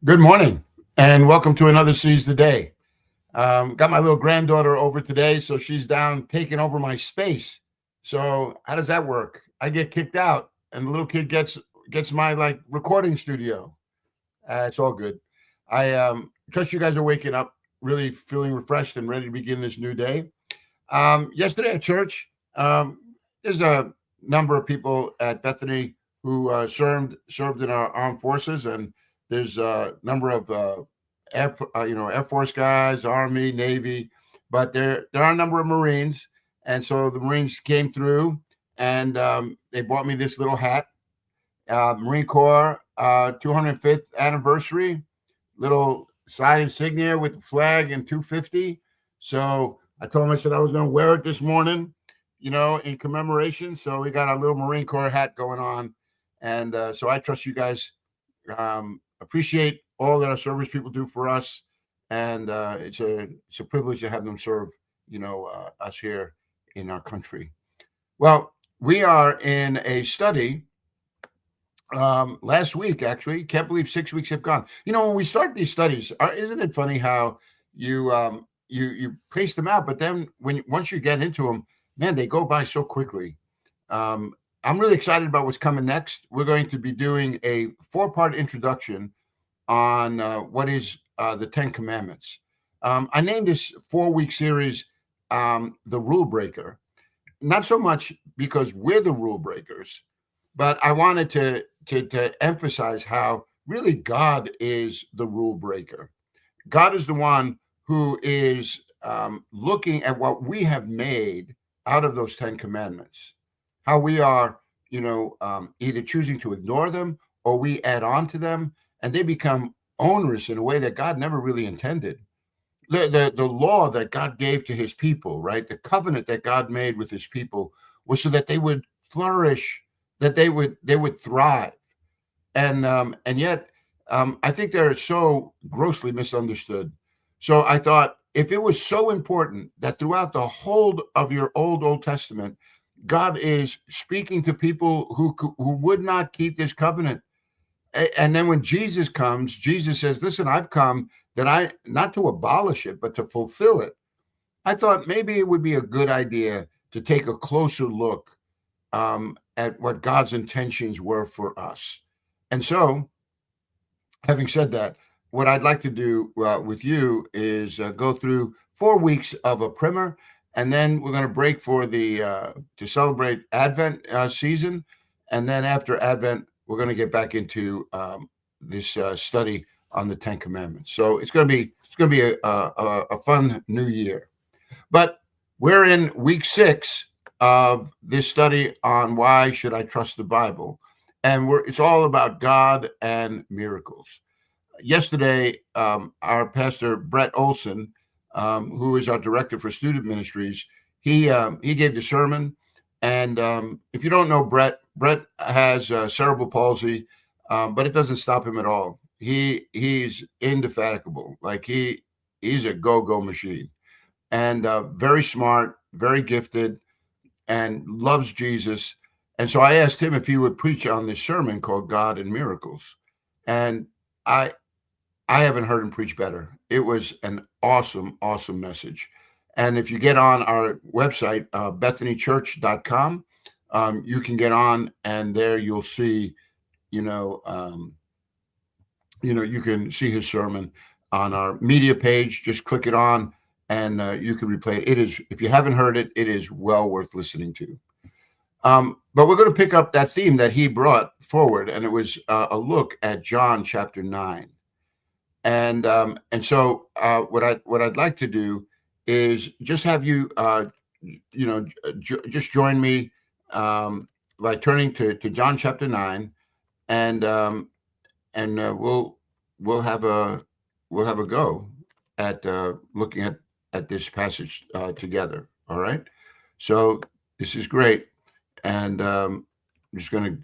Good morning, and welcome to another Seize the Day. Got my little granddaughter over today, so she's down taking over my space. So how does that work? I get kicked out, and the little kid gets my like recording studio. It's all good. I trust you guys are waking up, really feeling refreshed and ready to begin this new day. Yesterday at church, there's a number of people at Bethany who served in our armed forces, and there's a number of Air Force guys, Army, Navy, but there are a number of Marines, and so the Marines came through, and they bought me this little hat, Marine Corps 205th anniversary, little side insignia with the flag and 250. So I told him, I said I was going to wear it this morning, in commemoration. So we got a little Marine Corps hat going on. And so I trust you guys appreciate all that our service people do for us. And it's a privilege to have them serve, us here in our country. Well, we are in a study last week, actually. Can't believe 6 weeks have gone. When we start these studies, isn't it funny how you pace them out, but then once you get into them, man, they go by so quickly. I'm really excited about what's coming next. We're going to be doing a 4-part introduction on what is the Ten Commandments. I named this 4-week series the Rule Breaker, not so much because we're the rule breakers, but I wanted to emphasize how really God is the rule breaker. God is the one who is looking at what we have made out of those 10 commandments, how we are, either choosing to ignore them or we add on to them, and they become onerous in a way that God never really intended. The law that God gave to his people, right? The covenant that God made with his people was so that they would flourish, that they would thrive. And yet I think they're so grossly misunderstood. So I thought, if it was so important that throughout the whole of your Old Testament, God is speaking to people who would not keep this covenant, and then when Jesus comes, Jesus says, "Listen, I've come that I not to abolish it, but to fulfill it." I thought maybe it would be a good idea to take a closer look at what God's intentions were for us. And so, having said that, what I'd like to do with you is go through 4 weeks of a primer, and then we're going to break for the to celebrate Advent season, and then after Advent, we're going to get back into this study on the Ten Commandments. So it's going to be a fun new year. But we're in week 6 of this study on why should I trust the Bible, and it's all about God and miracles. Yesterday, our pastor Brett Olson, who is our director for student ministries, he gave the sermon. And if you don't know Brett has cerebral palsy, but it doesn't stop him at all. He's indefatigable. Like he's a go machine, and very smart, very gifted, and loves Jesus. And so I asked him if he would preach on this sermon called God and Miracles. And I I haven't heard him preach better. It was an awesome message. And if you get on our website, bethanychurch.com, you can get on, and there you'll see, you know, um, you can see his sermon on our media page. Just click it on, and you can replay it. It is, if you haven't heard it, it is well worth listening to. But we're going to pick up that theme that he brought forward, and it was a look at John chapter 9. And so what I'd like to do is just have you just join me by turning to John chapter 9, and we'll have a go at looking at this passage together. All right. So this is great, and I'm just going to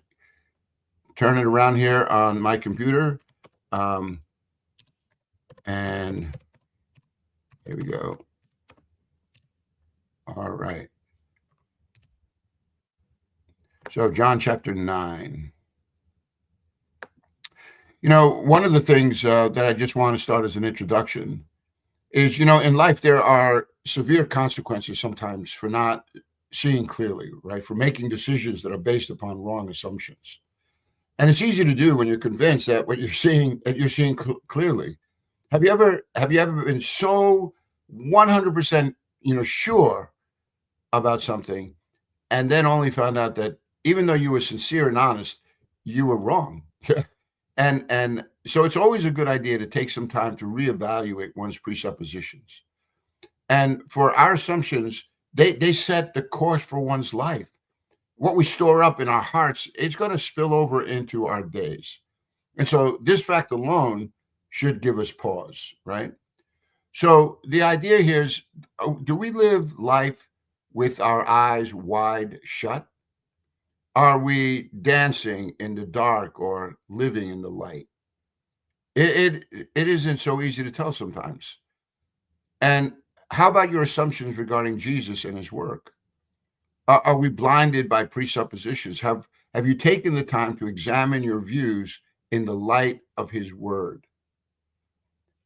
turn it around here on my computer. And here we go. All right. So John chapter 9. One of the things that I just want to start as an introduction is, in life, there are severe consequences sometimes for not seeing clearly, right? For making decisions that are based upon wrong assumptions. And it's easy to do when you're convinced that what you're seeing clearly. Have you ever been so 100% sure about something, and then only found out that even though you were sincere and honest, you were wrong? And so it's always a good idea to take some time to reevaluate one's presuppositions. And for our assumptions, they set the course for one's life. What we store up in our hearts, it's going to spill over into our days. And so this fact alone should give us pause, right? So the idea here is, do we live life with our eyes wide shut? Are we dancing in the dark or living in the light? It isn't so easy to tell sometimes. And how about your assumptions regarding Jesus and his work? Are we blinded by presuppositions? Have you taken the time to examine your views in the light of his word?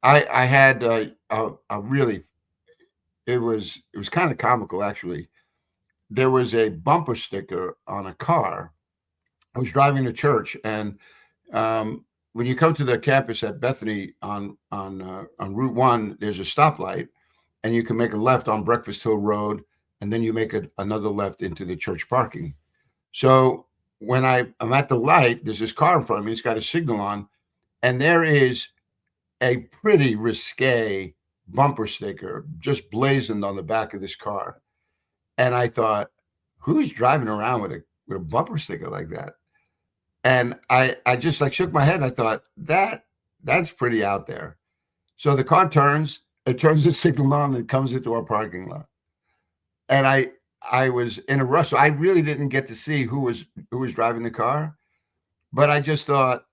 I had a really, it was kind of comical, actually. There was a bumper sticker on a car. I was driving to church, and when you come to the campus at Bethany on Route One, there's a stoplight, and you can make a left on Breakfast Hill Road, and then you make another left into the church parking. So when I'm at the light, there's this car in front of me. It's got a signal on, and there is a pretty risque bumper sticker just blazoned on the back of this car. And I thought, who's driving around with a bumper sticker like that? And I just like shook my head. I thought that's pretty out there. So the car turns, it turns the signal on, and comes into our parking lot. And I was in a rush. So I really didn't get to see who was driving the car. But I just thought,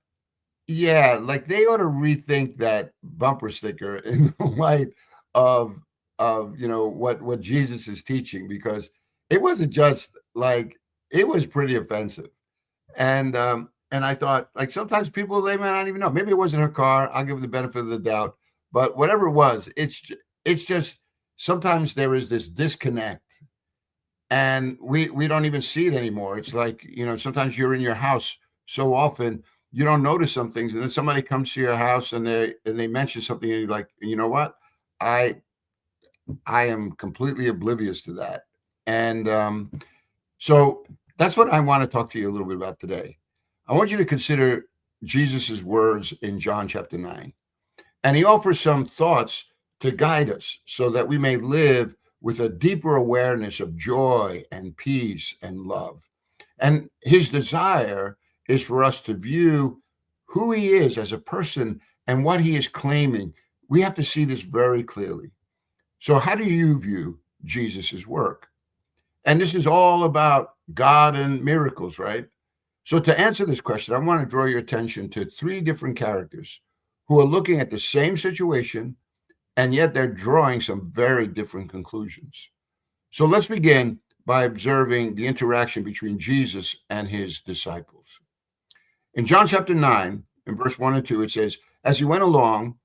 yeah, like they ought to rethink that bumper sticker in the light of what Jesus is teaching, because it wasn't just like, it was pretty offensive. And I thought, like, sometimes people, they might not even know. Maybe it wasn't her car. I'll give her the benefit of the doubt. But whatever it was, it's just sometimes there is this disconnect, and we don't even see it anymore. It's like, sometimes you're in your house so often you don't notice some things, and then somebody comes to your house and they mention something, and you're like, you know what? I am completely oblivious to that. And so that's what I want to talk to you a little bit about today. I want you to consider Jesus's words in John chapter 9. And he offers some thoughts to guide us so that we may live with a deeper awareness of joy and peace and love. And his desire is for us to view who he is as a person and what he is claiming. We have to see this very clearly. So how do you view Jesus's work? And this is all about God and miracles, right? So to answer this question, I want to draw your attention to three different characters who are looking at the same situation, and yet they're drawing some very different conclusions. So let's begin by observing the interaction between Jesus and his disciples. In John chapter 9, in verse 1 and 2, it says, as he went along,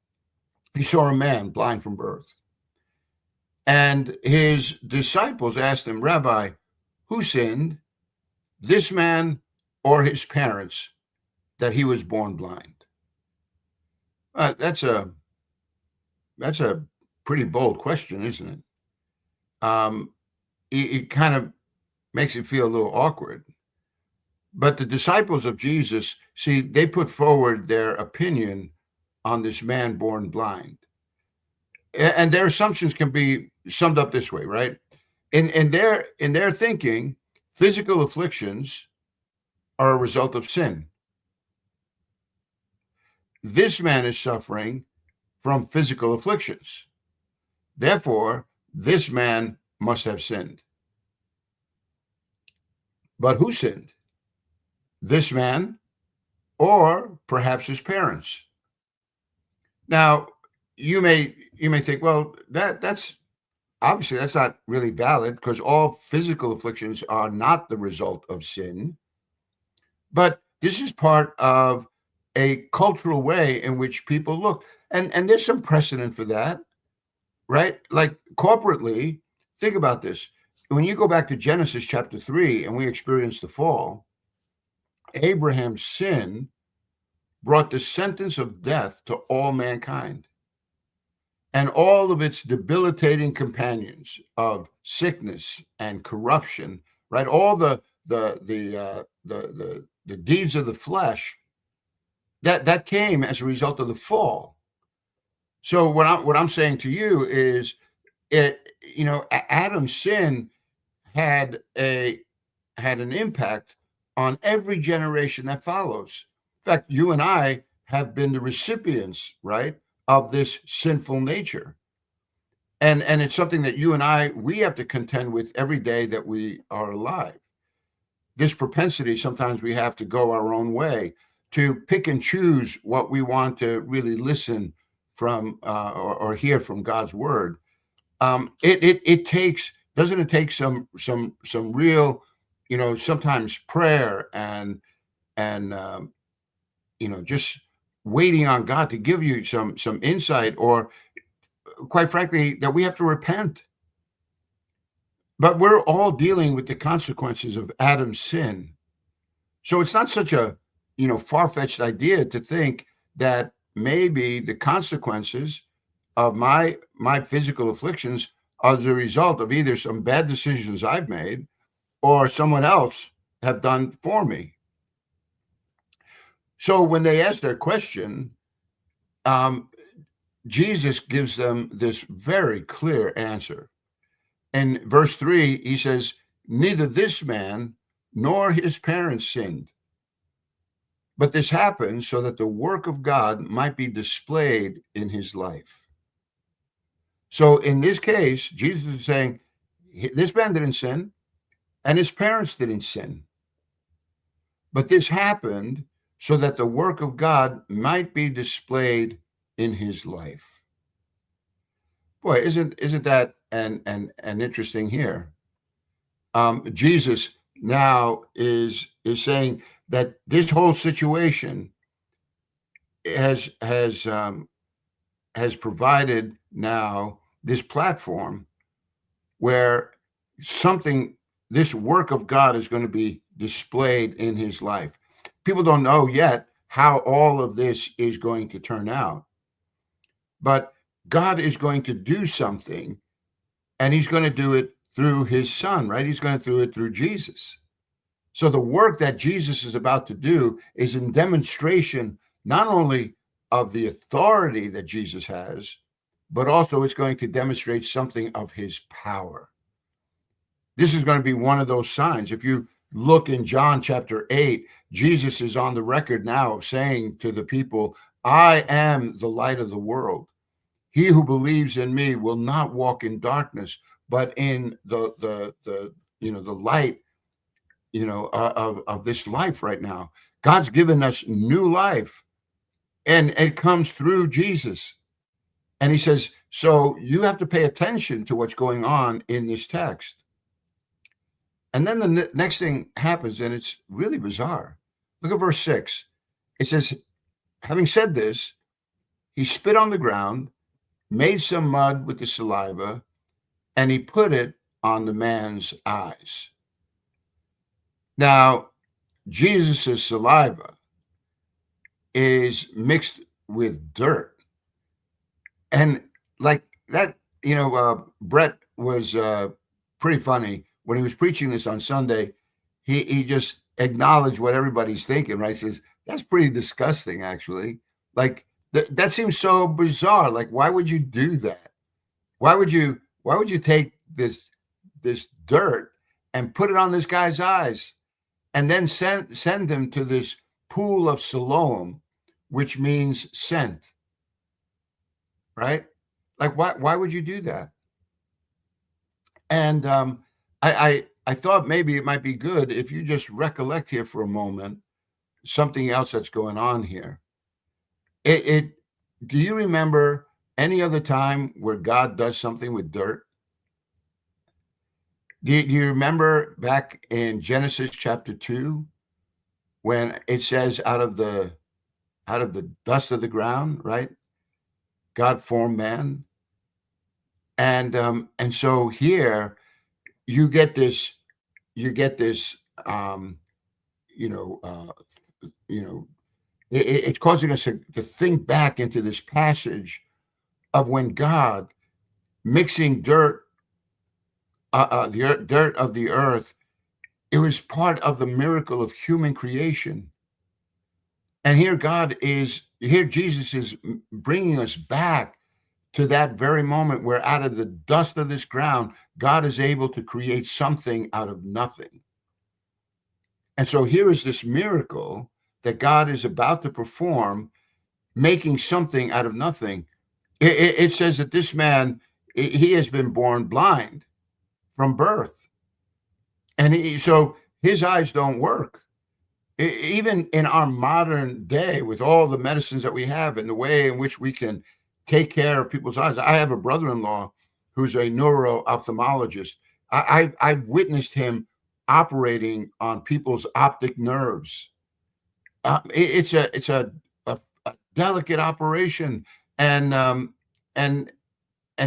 he saw a man blind from birth. And his disciples asked him, Rabbi, who sinned, this man or his parents, that he was born blind? That's a pretty bold question, isn't it? It kind of makes it feel a little awkward. But the disciples of Jesus, see, they put forward their opinion on this man born blind. And their assumptions can be summed up this way, right? In their thinking, physical afflictions are a result of sin. This man is suffering from physical afflictions. Therefore, this man must have sinned. But who sinned? This man, or perhaps his parents? Now, you may think, well, that's obviously that's not really valid, because all physical afflictions are not the result of sin. But this is part of a cultural way in which people look. And there's some precedent for that, right? Like corporately, think about this. When you go back to Genesis chapter 3 and we experience the fall, Abraham's sin brought the sentence of death to all mankind and all of its debilitating companions of sickness and corruption, right? All the deeds of the flesh that came as a result of the fall. So what I'm saying to you is, Adam's sin had an impact on every generation that follows. In fact, you and I have been the recipients, right, of this sinful nature. And it's something that you and we have to contend with every day that we are alive. This propensity, sometimes we have to go our own way, to pick and choose what we want to really listen from, or hear from God's word. It takes, doesn't it take some real, sometimes prayer and just waiting on God to give you some insight, or quite frankly, that we have to repent. But we're all dealing with the consequences of Adam's sin. So it's not such a, far-fetched idea to think that maybe the consequences of my physical afflictions are the result of either some bad decisions I've made or someone else have done for me. So when they ask their question, Jesus gives them this very clear answer. In verse 3, he says, neither this man nor his parents sinned, but this happened so that the work of God might be displayed in his life. So in this case, Jesus is saying, this man didn't sin, and his parents didn't sin. But this happened so that the work of God might be displayed in his life. Boy, isn't that an interesting here? Jesus now is saying that this whole situation has provided now this platform where this work of God is going to be displayed in his life. People don't know yet how all of this is going to turn out, but God is going to do something, and he's going to do it through his son, right? He's going to do it through Jesus. So the work that Jesus is about to do is in demonstration not only of the authority that Jesus has, but also it's going to demonstrate something of his power. This is going to be one of those signs. If you look in John chapter 8, Jesus is on the record now saying to the people, I am the light of the world. He who believes in me will not walk in darkness, but in the light, of this life right now. God's given us new life, and it comes through Jesus. And he says, so you have to pay attention to what's going on in this text. And then the next thing happens, and it's really bizarre. Look at verse 6. It says, having said this, he spit on the ground, made some mud with the saliva, and he put it on the man's eyes. Now, Jesus' saliva is mixed with dirt. And like that, Brett was pretty funny. When he was preaching this on Sunday, he just acknowledged what everybody's thinking, right? He says, that's pretty disgusting, actually. Like, that seems so bizarre. Like, why would you do that? Why would you take this dirt and put it on this guy's eyes and then send him to this pool of Siloam, which means sent, right? Like, why would you do that? And I thought maybe it might be good if you just recollect here for a moment something else that's going on here. Do you remember any other time where God does something with dirt? Do you remember back in Genesis chapter 2 when it says out of the out of the dust of the ground, right? God formed man. And so here you get this, you get this, um, you know, you know, it's causing us to think back into this passage of when God mixing dirt of the earth. It was part of the miracle of human creation. And here Jesus is bringing us back to that very moment where out of the dust of this ground, God is able to create something out of nothing. And so here is this miracle that God is about to perform, making something out of nothing. It says that this man, he has been born blind from birth. And so his eyes don't work. Even in our modern day, with all the medicines that we have and the way in which we can take care of people's eyes. I have a brother-in-law who's a neuro-ophthalmologist. I've witnessed him operating on people's optic nerves. It's a delicate operation, and and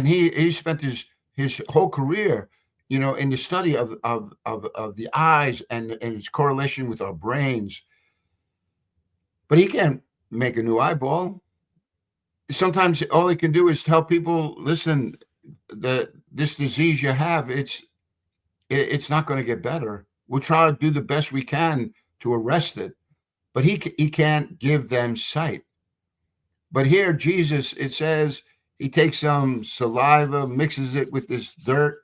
he spent his whole career, in the study of the eyes and its correlation with our brains. But he can't make a new eyeball. Sometimes all he can do is tell people, listen, this disease you have, it's not going to get better. We'll try to do the best we can to arrest it, but he can't give them sight. But here, Jesus, it says he takes some saliva, mixes it with this dirt,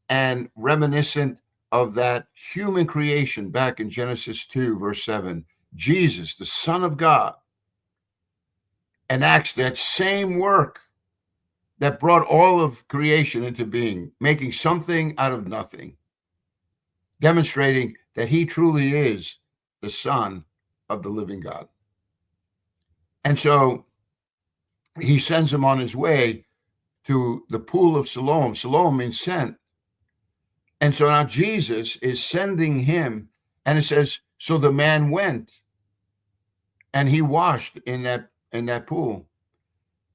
and reminiscent of that human creation back in Genesis 2, verse 7, Jesus, the Son of God, enacts that same work that brought all of creation into being, making something out of nothing, demonstrating that he truly is the Son of the living God. And so he sends him on his way to the pool of Siloam. Siloam means sent. And so now Jesus is sending him, and it says, so the man went and he washed in that pool.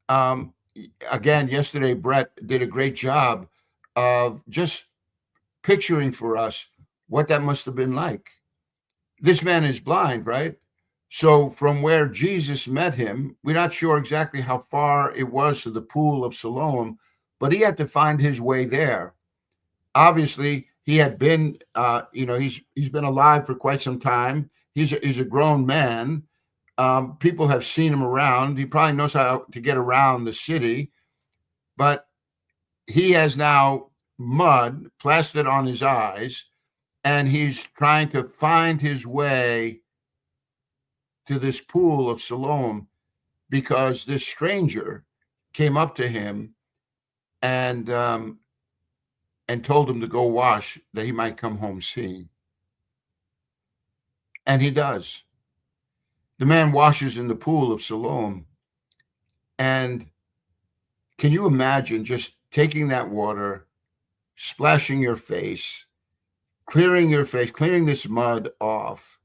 Again, yesterday, Brett did a great job of just picturing for us what that must have been like. This man is blind, right? So from where Jesus met him, we're not sure exactly how far it was to the pool of Siloam, but he had to find his way there. Obviously, he had been, he's been alive for quite some time. He's a grown man. People have seen him around. He probably knows how to get around the city, but he has now mud plastered on his eyes, and he's trying to find his way to this pool of Siloam because this stranger came up to him and told him to go wash, that he might come home seeing. And he does. The man washes in the pool of Siloam. And can you imagine just taking that water, splashing your face, clearing this mud off,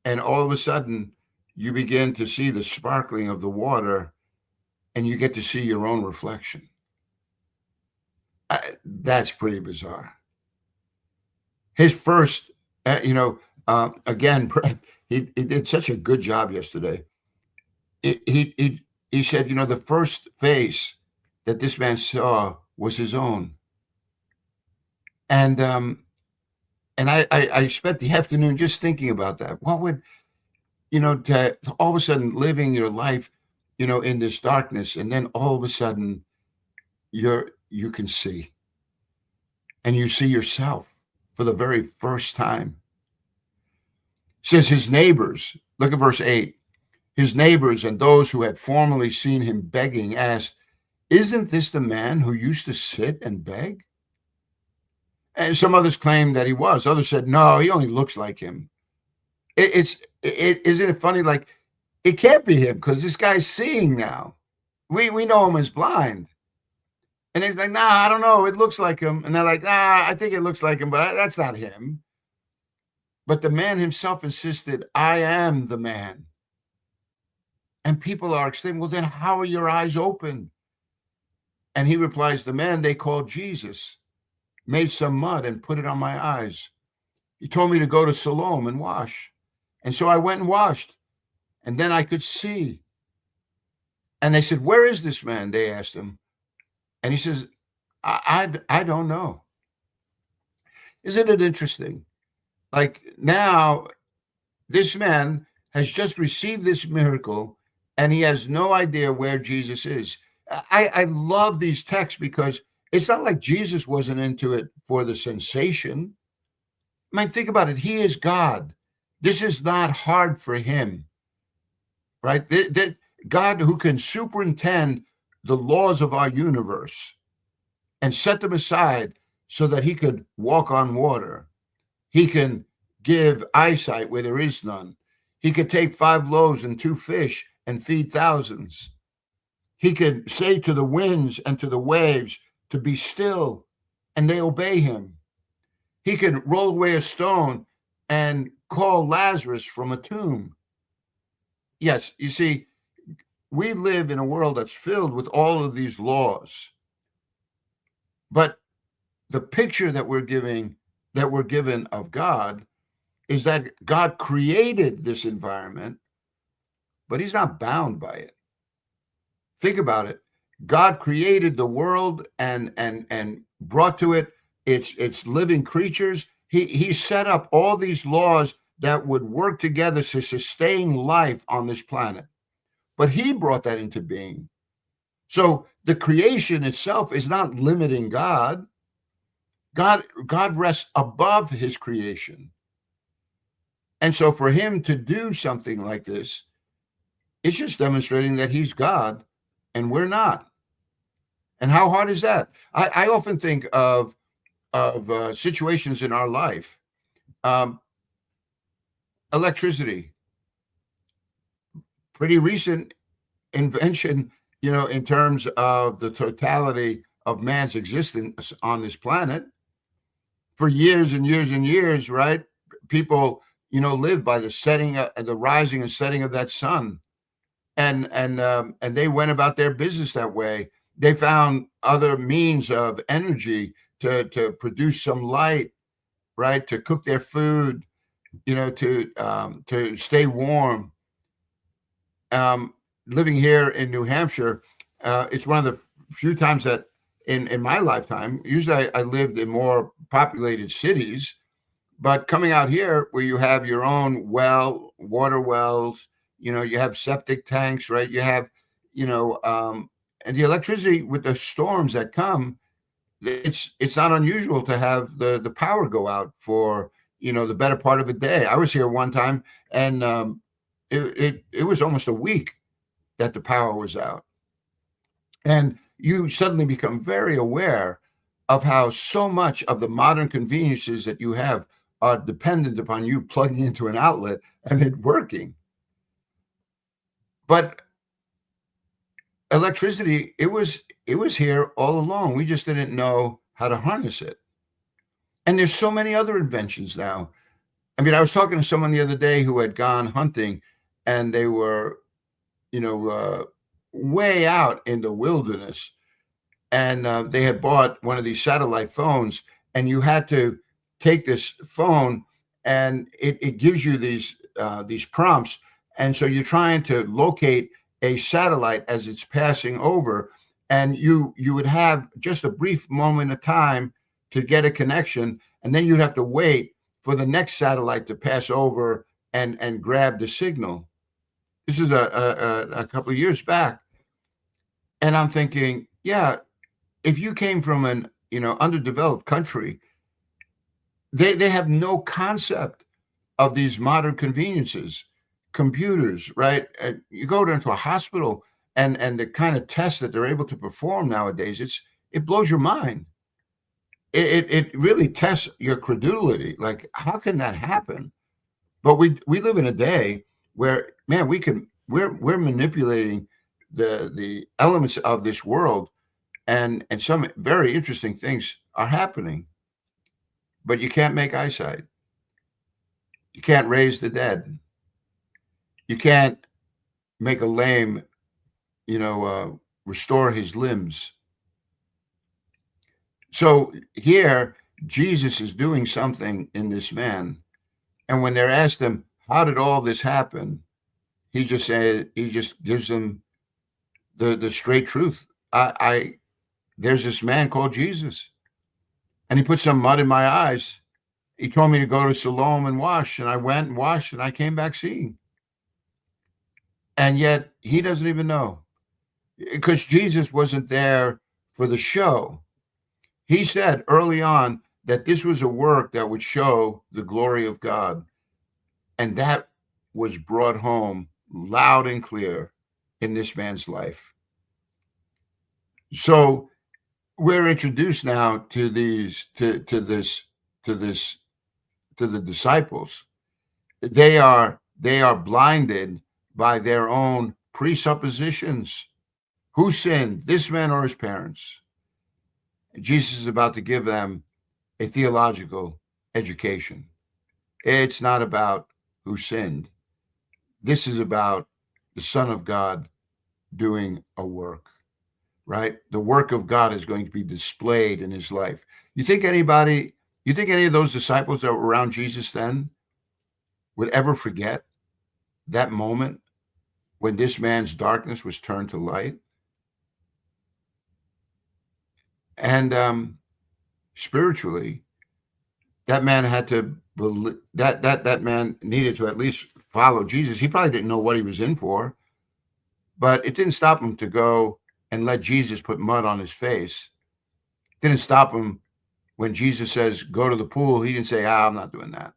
and all of a sudden you begin to see the sparkling of the water and you get to see your own reflection. That's pretty bizarre. His first, again, he did such a good job yesterday. He said, the first face that this man saw was his own. And I spent the afternoon just thinking about that. What would, to all of a sudden living your life, in this darkness, and then all of a sudden you can see, and you see yourself for the very first time. It says his neighbors, look at verse 8. His neighbors and those who had formerly seen him begging asked, isn't this the man who used to sit and beg? And some others claimed that he was. Others said, no, he only looks like him. Isn't it funny? Like, it can't be him because this guy's seeing now. We know him as blind. And he's like, nah, I don't know. It looks like him. And they're like, nah, I think it looks like him, but that's not him. But the man himself insisted, I am the man. And people are exclaiming, well, then how are your eyes open? And he replies, the man they called Jesus made some mud and put it on my eyes. He told me to go to Siloam and wash. And so I went and washed, and then I could see. And they said, where is this man? They asked him. And he says, I don't know. Isn't it interesting? Like now, this man has just received this miracle and he has no idea where Jesus is. I love these texts because it's not like Jesus wasn't into it for the sensation. I mean, think about it. He is God. This is not hard for him, right? God, who can superintend the laws of our universe and set them aside so that he could walk on water. He can give eyesight where there is none. He could take 5 loaves and 2 fish and feed thousands. He could say to the winds and to the waves to be still, and they obey him. He can roll away a stone and call Lazarus from a tomb. Yes, you see, we live in a world that's filled with all of these laws. But the picture that we're given of God is that God created this environment, but he's not bound by it. Think about it. God created the world and brought to it its living creatures. He set up all these laws that would work together to sustain life on this planet. But he brought that into being. So the creation itself is not limiting God. God rests above his creation. And so for him to do something like this, it's just demonstrating that he's God and we're not. And how hard is that? I often think of situations in our life. Electricity, pretty recent invention, in terms of the totality of man's existence on this planet. For years and years and years, right? People, lived by the rising and setting of that sun, and they went about their business that way. They found other means of energy to produce some light, right? To cook their food, to stay warm. Living here in New Hampshire, it's one of the few times that in my lifetime, usually I lived in more populated cities, but coming out here where you have your own water wells, you have septic tanks, right? You have, and the electricity with the storms that come, it's not unusual to have the power go out for, the better part of a day. I was here one time and it was almost a week that the power was out. And you suddenly become very aware of how so much of the modern conveniences that you have are dependent upon you plugging into an outlet and it working. But electricity, it was here all along. We just didn't know how to harness it. And there's so many other inventions now. I mean, I was talking to someone the other day who had gone hunting and they were, way out in the wilderness. And they had bought one of these satellite phones, and you had to take this phone and it gives you these prompts. And so you're trying to locate a satellite as it's passing over, and you would have just a brief moment of time to get a connection, and then you'd have to wait for the next satellite to pass over and grab the signal. This is a couple of years back. And I'm thinking, yeah, if you came from an underdeveloped country, they have no concept of these modern conveniences, computers, right? And you go into a hospital and the kind of tests that they're able to perform nowadays, it blows your mind. It really tests your credulity. Like, how can that happen? But we live in a day where, man, we're manipulating the elements of this world, and some very interesting things are happening. But you can't make eyesight. You can't raise the dead. You can't make a lame, restore his limbs. So here, Jesus is doing something in this man. And when they're asked him, how did all this happen? He just gives them the straight truth. There's this man called Jesus, and he put some mud in my eyes. He told me to go to Siloam and wash, and I went and washed, and I came back seeing. And yet he doesn't even know, because Jesus wasn't there for the show. He said early on that this was a work that would show the glory of God. And that was brought home loud and clear in this man's life. So we're introduced now to the disciples. They are blinded by their own presuppositions. Who sinned, this man or his parents? Jesus is about to give them a theological education. It's not about who sinned. This is about the Son of God doing a work, right? The work of God is going to be displayed in his life. You think any of those disciples that were around Jesus then would ever forget that moment when this man's darkness was turned to light? And spiritually, that man had to believe that man needed to at least follow Jesus. He probably didn't know what he was in for, but it didn't stop him to go and let Jesus put mud on his face. It didn't stop him when Jesus says, go to the pool. He didn't say, I'm not doing that.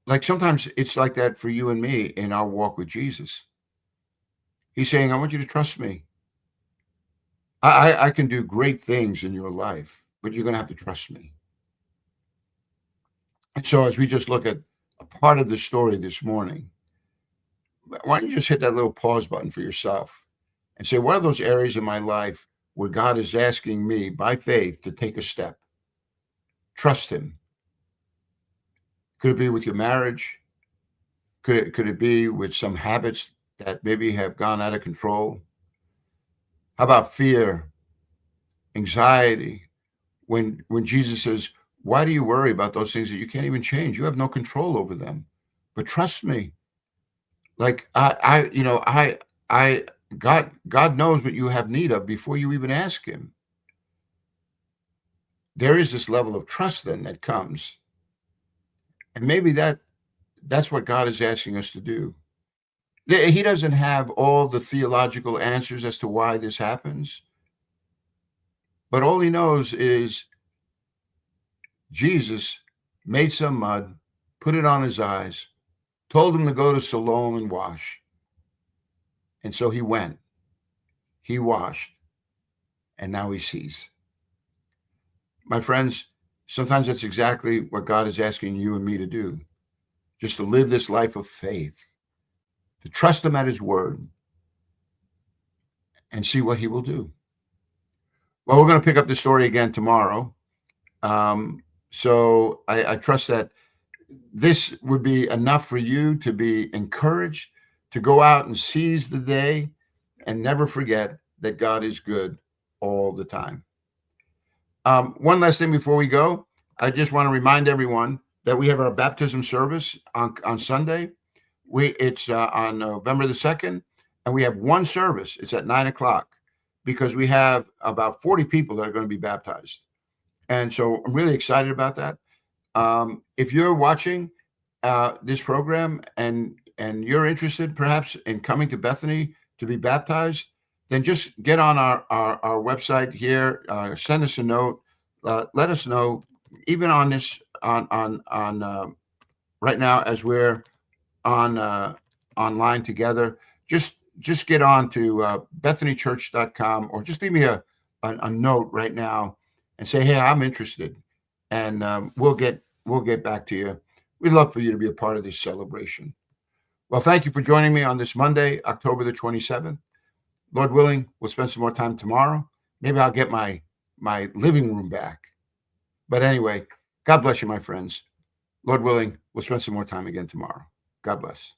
Like sometimes it's like that for you and me in our walk with Jesus. He's saying, I want you to trust me. I can do great things in your life, but you're going to have to trust me. And so as we just look at a part of the story this morning, why don't you just hit that little pause button for yourself and say, what are those areas in my life where God is asking me by faith to take a step? Trust him. Could it be with your marriage? Could it be with some habits that maybe have gone out of control? How about fear, anxiety? When Jesus says, why do you worry about those things that you can't even change? You have no control over them. But trust me. Like God knows what you have need of before you even ask him. There is this level of trust then that comes. And maybe that's what God is asking us to do. He doesn't have all the theological answers as to why this happens. But all he knows is Jesus made some mud, put it on his eyes, told him to go to Siloam and wash. And so he went. He washed. And now he sees. My friends, sometimes that's exactly what God is asking you and me to do. Just to live this life of faith, to trust him at his word, and see what he will do. Well, we're going to pick up the story again tomorrow. So I trust that this would be enough for you to be encouraged, to go out and seize the day, and never forget that God is good all the time. One last thing before we go, I just want to remind everyone that we have our baptism service on Sunday. It's on November the 2nd, and we have one service. It's at 9:00 because we have about 40 people that are going to be baptized. And so I'm really excited about that. If you're watching this program and you're interested perhaps in coming to Bethany to be baptized, then just get on our website here, send us a note, let us know, even on this, on right now as we're on online together, just get on to bethanychurch.com, or just leave me a note right now and say, hey, I'm interested. And we'll get back to you. We'd love for you to be a part of this celebration. Well, thank you for joining me on this Monday, October the 27th. Lord willing, we'll spend some more time tomorrow. Maybe I'll get my living room back. But anyway, God bless you, my friends. Lord willing, we'll spend some more time again tomorrow. God bless.